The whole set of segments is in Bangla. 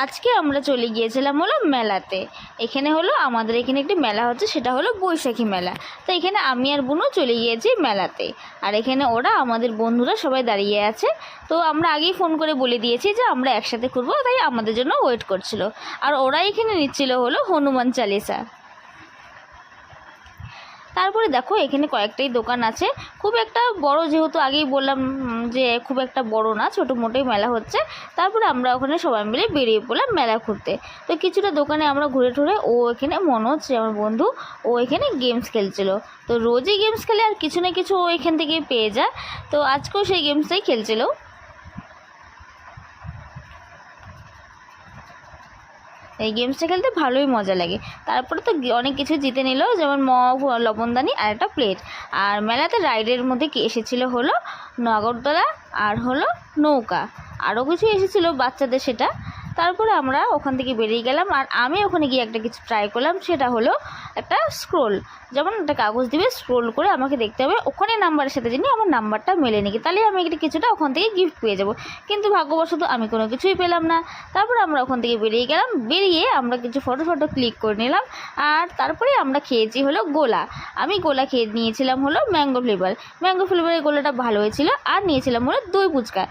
আজকে আমরা চলে গিয়েছিলাম হলো মেলাতে। এখানে হলো আমাদের এখানে একটি মেলা হচ্ছে, সেটা হলো বৈশাখী মেলা। তো এখানে আমি আর বোনও চলে গিয়েছি মেলাতে, আর এখানে ওরা আমাদের বন্ধুরা সবাই দাঁড়িয়ে আছে। তো আমরা আগেই ফোন করে বলে দিয়েছি যে আমরা একসাথে ঘুরবো, তাই আমাদের জন্য ওয়েট করছিল। আর ওরা এখানে নিচ্ছিল হলো হনুমান চালিসা। তারপরে দেখো এখানে কয়েকটাই দোকান আছে, খুব একটা বড়, যেহেতু আগেই বললাম যে খুব একটা বড় না, ছোটো মোটোই মেলা হচ্ছে। তারপরে আমরা ওখানে সবাই মিলে বেরিয়ে পড়লাম মেলা ঘুরতে। তো কিছুটা দোকানে আমরা ঘুরে টুরে, ও এখানে মনোজ আমার বন্ধু, ও এখানে গেমস খেলছিল। তো রোজই গেমস খেলে আর কিছু না কিছু ও এখান থেকে পেয়ে যায়, তো আজকেও সেই গেমসটাই খেলছিল। এই গেমসটা খেলতে ভালোই মজা লাগে। তারপরে তো অনেক কিছু জিতে নিল, যেমন মগ, লবণদানি আর একটা প্লেট। আর মেলাতে রাইডের মধ্যে কি এসেছিল হলো নাগরদোলা আর হলো নৌকা, আরও কিছু এসেছিলো বাচ্চাদের, সেটা। তারপরে আমরা ওখান থেকে বেরিয়ে গেলাম, আর আমি ওখানে গিয়ে একটা কিছু ট্রাই করলাম, সেটা হলো একটা স্ক্রোল। যেমন একটা কাগজ দিবে, স্ক্রোল করে আমাকে দেখতে হবে ওখানে নাম্বারের সাথে যিনি আমার নাম্বারটা মেলে নাকি, তাহলে আমি একটা কিছুটা ওখান থেকে গিফট পেয়ে যাব। কিন্তু ভাগ্যবশত আমি কোনো কিছুই পেলাম না। তারপরে আমরা ওখান থেকে বেরিয়ে গেলাম, বেরিয়ে আমরা কিছু ফটো ক্লিক করে নিলাম। আর তারপরে আমরা খেয়েছি হলো গোলা। আমি গোলা খেয়ে নিয়েছিলাম হলো ম্যাঙ্গো ফ্লেভারের গোলাটা ভালো হয়েছিল। আর নিয়েছিলাম হলো দই ফুচকা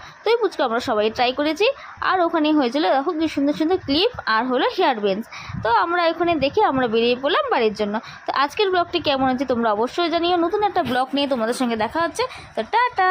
আমরা সবাই ট্রাই করেছি। আর ওখানে হয়েছিল দেখো কি সুন্দর সুন্দর ক্লিপ আর হলো হেয়ার বেঞ্চ। তো আমরা এখানে দেখে আমরা বেরিয়ে পড়লাম বাড়ির জন্য। তো আজকের ব্লগটি কেমন হচ্ছে তোমরা অবশ্যই জানিও। নতুন একটা ব্লগ নিয়ে তোমাদের সঙ্গে দেখা হচ্ছে। তো টাটা।